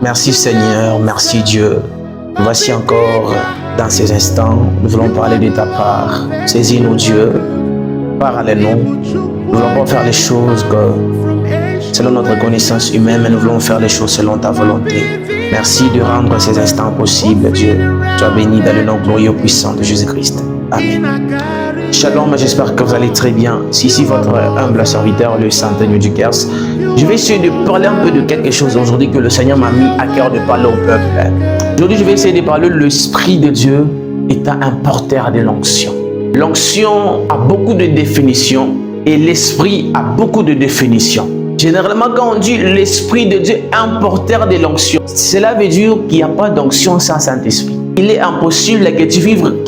Merci Seigneur, merci Dieu. Voici encore dans ces instants, nous voulons parler de ta part. Saisis-nous Dieu, parle-nous. Nous ne voulons pas faire les choses selon notre connaissance humaine, mais nous voulons faire les choses selon ta volonté. Merci de rendre ces instants possibles, Dieu. Sois béni dans le nom glorieux et puissant de Jésus-Christ. Amen. Shalom, j'espère que vous allez très bien. C'est ici votre humble serviteur, le Centenier du Gers. Je vais essayer de parler un peu de quelque chose aujourd'hui que le Seigneur m'a mis à cœur de parler au peuple. Aujourd'hui, je vais essayer de parler de l'Esprit de Dieu étant un porteur de l'onction. L'onction a beaucoup de définitions et l'Esprit a beaucoup de définitions. Généralement, quand on dit l'Esprit de Dieu est un porteur de l'onction, cela veut dire qu'il n'y a pas d'onction sans Saint-Esprit. Il est impossible que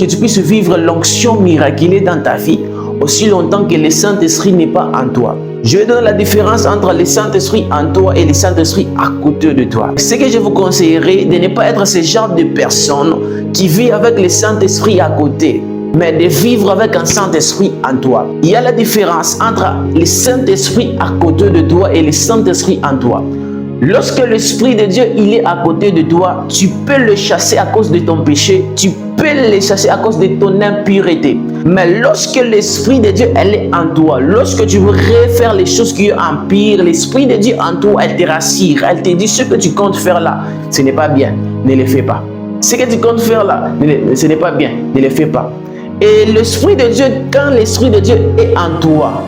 tu puisses vivre l'onction miraculeuse dans ta vie aussi longtemps que le Saint-Esprit n'est pas en toi. Je vais donner la différence entre le Saint-Esprit en toi et le Saint-Esprit à côté de toi. Ce que je vous conseillerais de ne pas être ce genre de personne qui vit avec le Saint-Esprit à côté, mais de vivre avec un Saint-Esprit en toi. Il y a la différence entre le Saint-Esprit à côté de toi et le Saint-Esprit en toi. Lorsque l'Esprit de Dieu il est à côté de toi, tu peux le chasser à cause de ton péché, tu peux le chasser à cause de ton impureté. Mais lorsque l'Esprit de Dieu elle est en toi, lorsque tu veux refaire les choses qui empirent, l'Esprit de Dieu en toi, elle te rassure, elle te dit ce que tu comptes faire là, ce n'est pas bien, ne le fais pas. Ce que tu comptes faire là, ce n'est pas bien, ne le fais pas. Et l'Esprit de Dieu, quand l'Esprit de Dieu est en toi,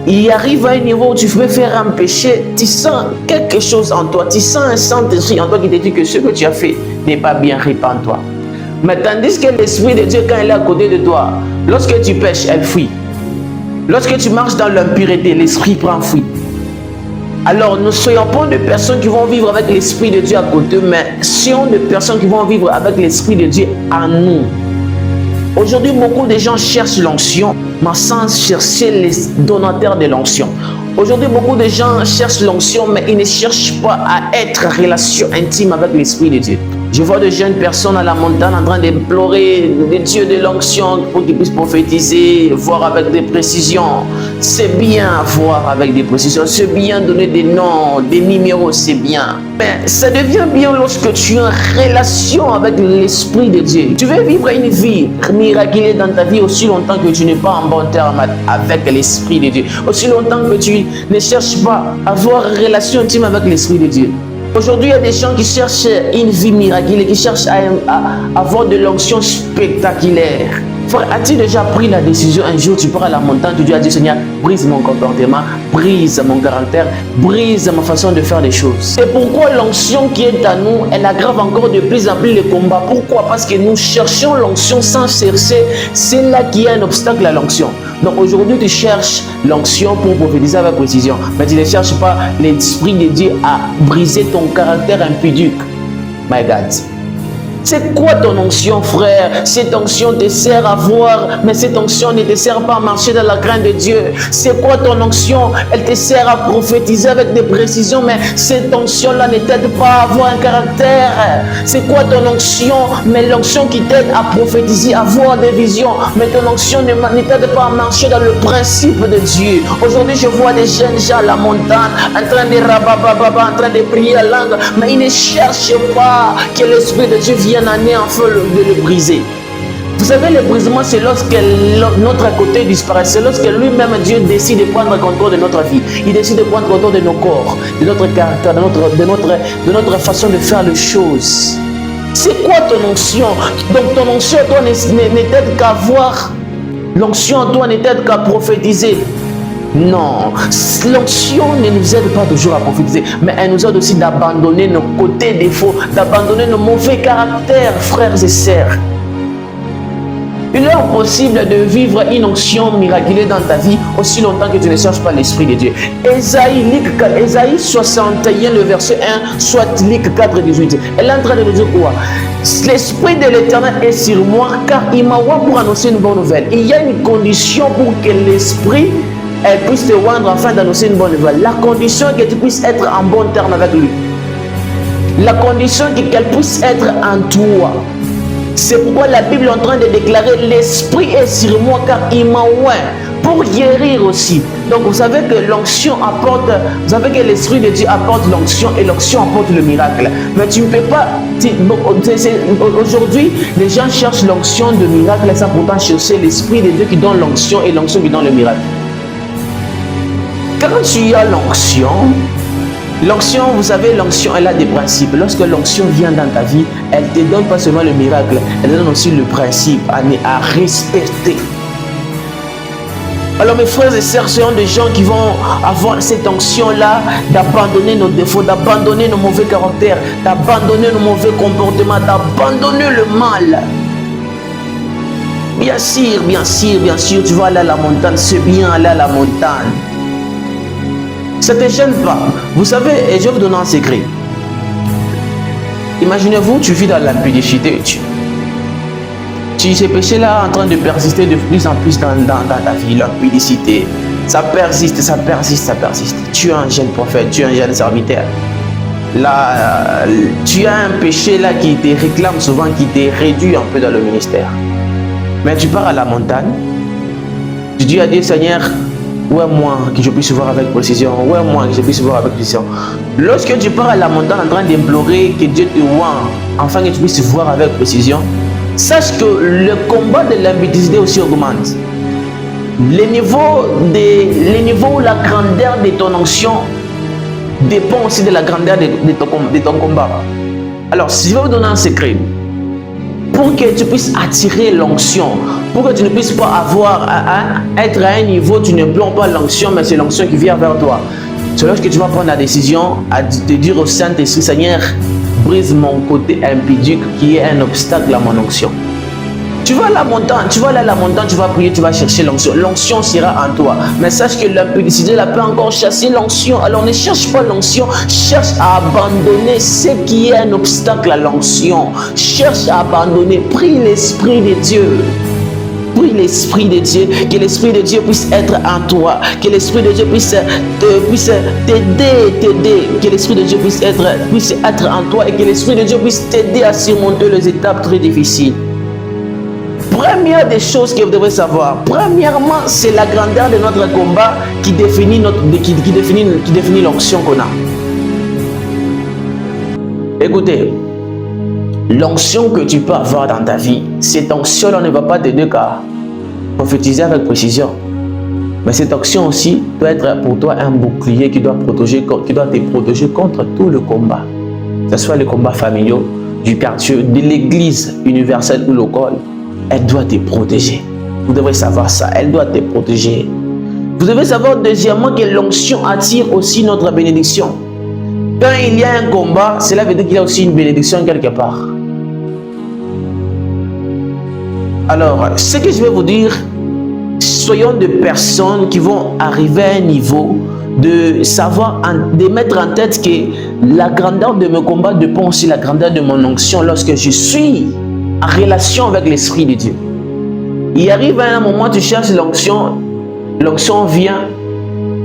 il arrive à un niveau où tu veux faire un péché, tu sens quelque chose en toi, tu sens un Saint-Esprit en toi qui te dit que ce que tu as fait n'est pas bien, répands-toi. Mais tandis que l'Esprit de Dieu, quand il est à côté de toi, lorsque tu pêches, elle fuit. Lorsque tu marches dans l'impureté, l'Esprit prend fuite. Alors, ne soyons pas des personnes qui vont vivre avec l'Esprit de Dieu à côté, mais soyons des personnes qui vont vivre avec l'Esprit de Dieu en nous. Aujourd'hui, beaucoup de gens cherchent l'onction, mais sans chercher les donateurs de l'onction. Aujourd'hui, beaucoup de gens cherchent l'onction, mais ils ne cherchent pas à être en relation intime avec l'Esprit de Dieu. Je vois de jeunes personnes à la montagne en train d'implorer le Dieu de l'onction pour qu'ils puissent prophétiser, voir avec des précisions. C'est bien voir avec des précisions, c'est bien donner des noms, des numéros, c'est bien. Mais ça devient bien lorsque tu es en relation avec l'Esprit de Dieu. Tu veux vivre une vie miraculeuse dans ta vie aussi longtemps que tu n'es pas en bon terme avec l'Esprit de Dieu. Aussi longtemps que tu ne cherches pas à avoir une relation intime avec l'Esprit de Dieu. Aujourd'hui, il y a des gens qui cherchent une vie miraculeuse, qui cherchent à avoir de l'onction spectaculaire. Frère, as-tu déjà pris la décision un jour, tu pars à la montagne, tu dis à Dieu, Seigneur, brise mon comportement, brise mon caractère, brise ma façon de faire les choses. Et pourquoi l'onction qui est à nous, elle aggrave encore de plus en plus les combats? Pourquoi? Parce que nous cherchons l'onction sans chercher, c'est là qu'il y a un obstacle à l'onction. Donc aujourd'hui, tu cherches l'onction pour prophétiser avec précision, mais tu ne cherches pas l'Esprit de Dieu à briser ton caractère impudique. My God. C'est quoi ton onction, frère? Cette onction te sert à voir, mais cette onction ne te sert pas à marcher dans la crainte de Dieu. C'est quoi ton onction? Elle te sert à prophétiser avec des précisions, mais cette onction-là ne t'aide pas à avoir un caractère. C'est quoi ton onction? Mais l'onction qui t'aide à prophétiser, à voir des visions, mais ton onction ne t'aide pas à marcher dans le principe de Dieu. Aujourd'hui, je vois des jeunes gens à la montagne, en train de rabababa, en train de prier la langue, mais ils ne cherchent pas que l'Esprit de Dieu vienne en feu de le briser. Vous savez, le brisement, c'est lorsque notre côté disparaît, c'est lorsque lui-même, Dieu, décide de prendre contrôle de notre vie. Il décide de prendre contrôle de nos corps, de notre caractère, de notre façon de faire les choses. C'est quoi ton onction? Donc ton onction, toi, ne t'aide qu'à voir. L'onction, toi, ne t'aide qu'à prophétiser. Non, l'onction ne nous aide pas toujours à prophétiser, mais elle nous aide aussi d'abandonner nos côtés défauts, d'abandonner nos mauvais caractères, frères et sœurs. Il est impossible de vivre une onction miraculeuse dans ta vie aussi longtemps que tu ne cherches pas l'Esprit de Dieu. Ésaïe 61, le verset 1, soit Luc 4, 18. Elle est en train de nous dire quoi? L'Esprit de l'Éternel est sur moi, car il m'a envoyé pour annoncer une bonne nouvelle. Il y a une condition pour que l'Esprit puisse te rendre afin d'annoncer une bonne nouvelle. La condition est que tu puisses être en bon terme avec lui. La condition est qu'elle puisse être en toi. C'est pourquoi la Bible est en train de déclarer: l'Esprit est sur moi car il m'a oint pour guérir aussi. Donc vous savez que l'onction apporte, vous savez que l'Esprit de Dieu apporte l'onction et l'onction apporte le miracle. Mais tu ne peux pas, aujourd'hui les gens cherchent l'onction de miracle et ça pourtant chercher l'Esprit de Dieu qui donne l'onction et l'onction qui donne le miracle. Quand tu as l'onction, vous savez, l'onction, elle a des principes. Lorsque l'onction vient dans ta vie, elle ne te donne pas seulement le miracle, elle te donne aussi le principe à respecter. Alors mes frères et sœurs, ce sont des gens qui vont avoir cette onction-là d'abandonner nos défauts, d'abandonner nos mauvais caractères, d'abandonner nos mauvais comportements, d'abandonner le mal. Bien sûr, tu vas aller à la montagne, c'est bien aller à la montagne. Ça ne te gêne pas. Vous savez, et je vais vous donner un secret. Imaginez-vous, tu vis dans l'impudicité. Ces péchés-là en train de persister de plus en plus dans ta vie, l'impudicité. Ça persiste. Tu es un jeune prophète, tu es un jeune serviteur. Là, tu as un péché là qui te réclame souvent, qui te réduit un peu dans le ministère. Mais tu pars à la montagne, tu dis à Dieu, Seigneur, où est moi que je puisse voir avec précision? Où est moi que je puisse voir avec précision? Lorsque tu pars à la montagne en train d'implorer que Dieu te voie, afin que tu puisses voir avec précision, sache que le combat de l'impudicité aussi augmente. Le niveau où la grandeur de ton onction dépend aussi de la grandeur de ton combat. Alors, si je vais vous donner un secret, pour que tu puisses attirer l'onction, pour que tu ne puisses pas être à un niveau, tu n'implores pas l'onction, mais c'est l'onction qui vient vers toi. C'est lorsque tu vas prendre la décision à te dire au Saint-Esprit, Seigneur, brise mon côté impudique qui est un obstacle à mon onction. Tu vas aller à la montagne, tu vas prier, tu vas chercher l'onction. L'onction sera en toi. Mais sache que l'impudicité peut encore chasser l'onction. Alors ne cherche pas l'onction, cherche à abandonner ce qui est un obstacle à l'onction. Cherche à abandonner, prie l'Esprit de Dieu. Prie l'Esprit de Dieu, que l'Esprit de Dieu puisse être en toi, que l'Esprit de Dieu puisse t'aider, que l'Esprit de Dieu puisse être en toi et que l'Esprit de Dieu puisse t'aider à surmonter les étapes très difficiles. Première des choses que vous devez savoir, premièrement, c'est la grandeur de notre combat qui définit l'onction qu'on a. Écoutez, l'onction que tu peux avoir dans ta vie, cette onction-là ne va pas t'aider qu'à prophétiser avec précision. Mais cette onction aussi doit être pour toi un bouclier qui doit te protéger contre tout le combat. Que ce soit les combats familiaux, du quartier, de l'église universelle ou locale. Elle doit te protéger. Vous devez savoir ça. Elle doit te protéger. Vous devez savoir deuxièmement que l'onction attire aussi notre bénédiction. Quand il y a un combat, cela veut dire qu'il y a aussi une bénédiction quelque part. Alors, ce que je vais vous dire, soyons des personnes qui vont arriver à un niveau de savoir, de mettre en tête que la grandeur de mes combats dépend aussi de la grandeur de mon onction lorsque je suis en relation avec l'Esprit de Dieu. Il arrive à un moment, tu cherches l'onction vient,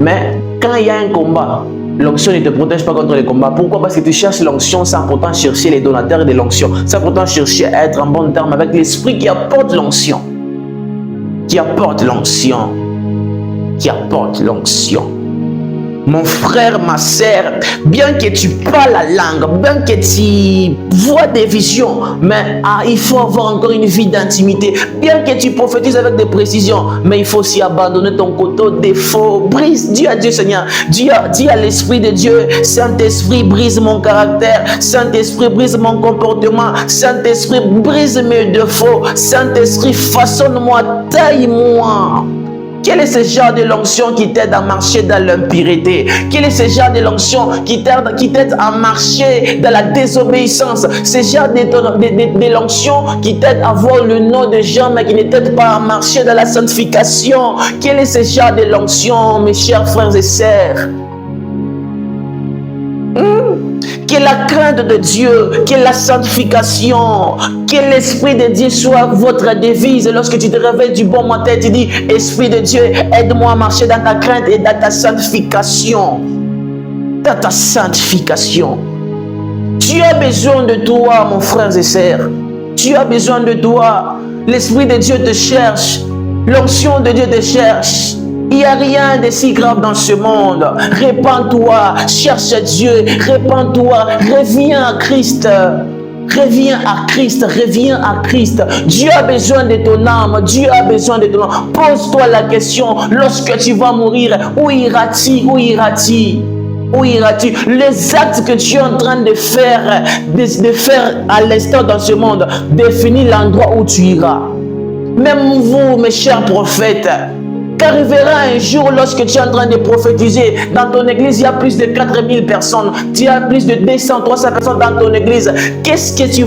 mais quand il y a un combat, l'onction ne te protège pas contre les combats. Pourquoi? Parce que tu cherches l'onction sans pourtant chercher les donateurs de l'onction, sans pourtant chercher à être en bon terme avec l'Esprit qui apporte l'onction. Qui apporte l'onction. Qui apporte l'onction. Mon frère, ma sœur, bien que tu parles la langue, bien que tu vois des visions, mais il faut avoir encore une vie d'intimité. Bien que tu prophétises avec des précisions, mais il faut aussi abandonner ton côté défaut. Brise, dis à Dieu Seigneur, dis à l'Esprit de Dieu, Saint-Esprit, brise mon caractère, Saint-Esprit, brise mon comportement, Saint-Esprit, brise mes défauts, Saint-Esprit, façonne-moi, taille-moi. Quel est ce genre de l'onction qui t'aide à marcher dans l'impureté? Quel est ce genre de l'onction qui t'aide à marcher dans la désobéissance? Ce genre de l'onction qui t'aide à voir le nom de gens mais qui ne t'aide pas à marcher dans la sanctification? Quel est ce genre de l'onction, mes chers frères et sœurs? Que la crainte de Dieu, que la sanctification, que l'Esprit de Dieu soit votre devise. Lorsque tu te réveilles du bon matin, tu dis, Esprit de Dieu, aide-moi à marcher dans ta crainte et dans ta sanctification. Dans ta sanctification. Tu as besoin de toi, mon frère et sœur. Tu as besoin de toi. L'Esprit de Dieu te cherche. L'onction de Dieu te cherche. Il n'y a rien de si grave dans ce monde. Répands-toi, cherche Dieu, répands-toi, reviens à Christ. Reviens à Christ, reviens à Christ. Dieu a besoin de ton âme, Dieu a besoin de ton âme. Pose-toi la question, lorsque tu vas mourir, où iras-tu, où iras-tu? Où iras-tu? Les actes que tu es en train de faire à l'instant dans ce monde, définit l'endroit où tu iras. Même vous, mes chers prophètes, qu'arrivera un jour lorsque tu es en train de prophétiser. Dans ton église, il y a plus de 4000 personnes. Tu as plus de 200, 300 personnes dans ton église. Qu'est-ce que tu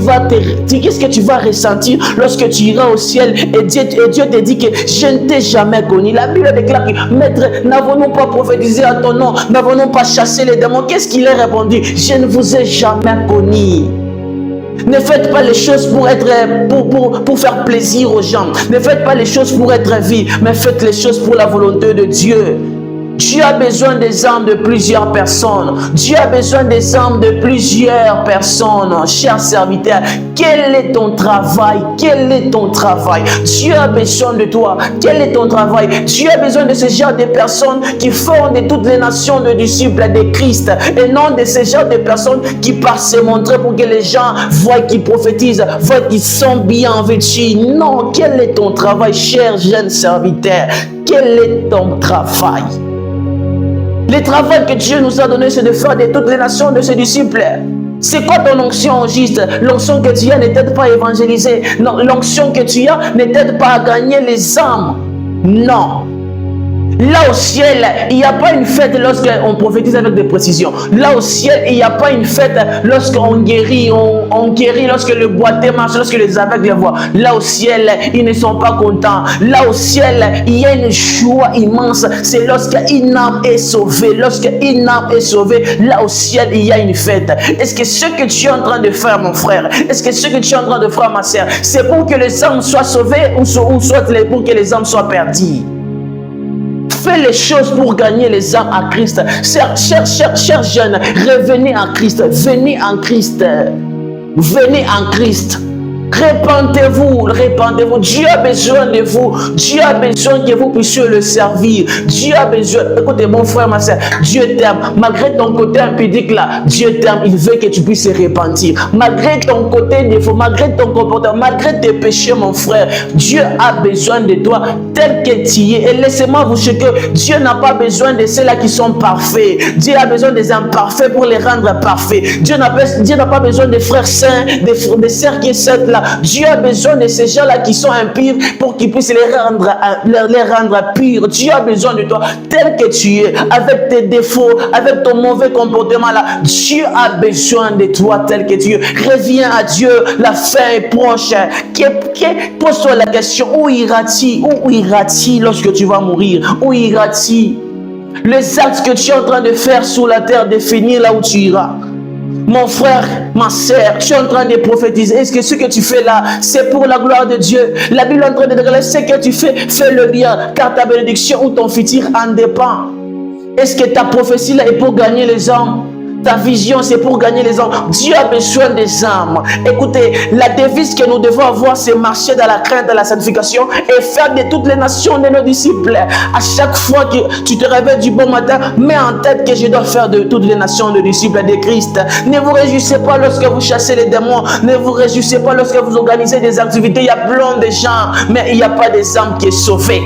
vas ressentir lorsque tu iras au ciel et Dieu te dit que je ne t'ai jamais connu? La Bible déclare que, Maître, n'avons-nous pas prophétisé à ton nom? N'avons-nous pas chassé les démons? Qu'est-ce qu'il a répondu? Je ne vous ai jamais connu. Ne faites pas les choses pour faire plaisir aux gens. Ne faites pas les choses pour être vie, mais faites les choses pour la volonté de Dieu. Dieu a besoin des âmes de plusieurs personnes. Dieu a besoin des âmes de plusieurs personnes. Chers serviteurs, quel est ton travail? Quel est ton travail? Dieu a besoin de toi. Quel est ton travail? Dieu a besoin de ce genre de personnes qui font de toutes les nations de disciples de Christ et non de ce genre de personnes qui partent se montrer pour que les gens voient qu'ils prophétisent, voient qu'ils sont bien vêtus. Non, quel est ton travail, cher jeune serviteur? Quel est ton travail? Le travail que Dieu nous a donné, c'est de faire de toutes les nations de ses disciples. C'est quoi ton onction juste? L'onction que tu as ne t'aide pas à évangéliser. Non, l'onction que tu as ne t'aide pas à gagner les âmes. Non. Là au ciel, il n'y a pas une fête lorsqu'on prophétise avec des précisions. Là au ciel, il n'y a pas une fête lorsqu'on guérit, on guérit lorsque le boiteux marche, lorsque les aveugles voient. Là au ciel, ils ne sont pas contents. Là au ciel, il y a une joie immense. C'est lorsqu'une âme est sauvée. Lorsqu'une âme est sauvée, là au ciel, il y a une fête. Est-ce que ce que tu es en train de faire, mon frère, est-ce que ce que tu es en train de faire, ma sœur, c'est pour que les âmes soient sauvées ou soit pour que les âmes soient perdues? Fais les choses pour gagner les âmes à Christ. Chers jeunes, revenez en Christ. Venez en Christ. Venez en Christ. Répandez-vous, répandez-vous. Dieu a besoin de vous. Dieu a besoin que vous puissiez le servir. Dieu a besoin. Écoutez, mon frère, ma soeur, Dieu t'aime. Malgré ton côté impudique là, Dieu t'aime. Il veut que tu puisses te repentir. Malgré ton côté défaut, malgré ton comportement, malgré tes péchés, mon frère, Dieu a besoin de toi tel que tu es. Et laissez-moi vous dire que Dieu n'a pas besoin de ceux-là qui sont parfaits. Dieu a besoin des imparfaits pour les rendre parfaits. Dieu n'a pas besoin des frères saints, des sœurs qui sont là. Dieu a besoin de ces gens-là qui sont impurs pour qu'ils puissent les rendre purs. Dieu a besoin de toi tel que tu es, avec tes défauts, avec ton mauvais comportement là. Dieu a besoin de toi tel que tu es. Reviens à Dieu, la fin est proche. Pose-toi la question, où iras-tu? Où iras-tu lorsque tu vas mourir? Où iras-tu? Les actes que tu es en train de faire sur la terre définissent là où tu iras. Mon frère, ma sœur, tu es en train de prophétiser. Est-ce que ce que tu fais là, c'est pour la gloire de Dieu? La Bible est en train de dire, ce que tu fais, fais-le bien, car ta bénédiction ou ton futur en dépend. Est-ce que ta prophétie là est pour gagner les âmes? Ta vision, c'est pour gagner les âmes. Dieu a besoin des âmes. Écoutez, la devise que nous devons avoir, c'est marcher dans la crainte de la sanctification et faire de toutes les nations de nos disciples. À chaque fois que tu te réveilles du bon matin, mets en tête que je dois faire de toutes les nations de disciples de Christ. Ne vous réjouissez pas lorsque vous chassez les démons. Ne vous réjouissez pas lorsque vous organisez des activités. Il y a plein de gens, mais il n'y a pas des âmes qui sont sauvées.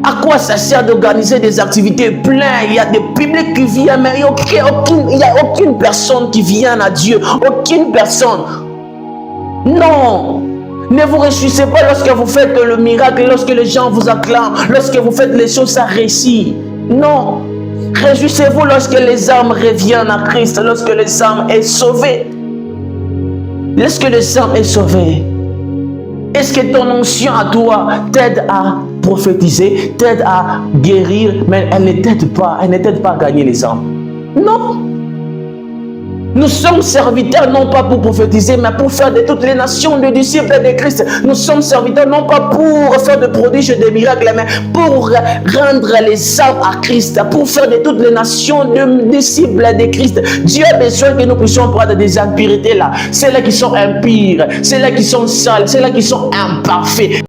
À quoi ça sert d'organiser des activités pleines? Il y a des publics qui viennent, mais il n'y a aucune personne qui vient à Dieu. Aucune personne. Non. Ne vous réjouissez pas lorsque vous faites le miracle, lorsque les gens vous acclament, lorsque vous faites les choses, ça réussit. Non. Réjouissez-vous lorsque les âmes reviennent à Christ, lorsque les âmes sont sauvées. Lorsque les âmes sont sauvées. Est-ce que ton onction à toi t'aide à prophétiser, t'aide à guérir, mais elle ne t'aide pas à gagner les âmes? Non. Nous sommes serviteurs non pas pour prophétiser, mais pour faire de toutes les nations de disciples de Christ. Nous sommes serviteurs non pas pour faire de prodiges et des miracles, mais pour rendre les âmes à Christ, pour faire de toutes les nations de disciples de Christ. Dieu a besoin que nous puissions prendre des impuretés là, celles-là qui sont impures, celles-là qui sont sales, celles-là qui sont imparfaits.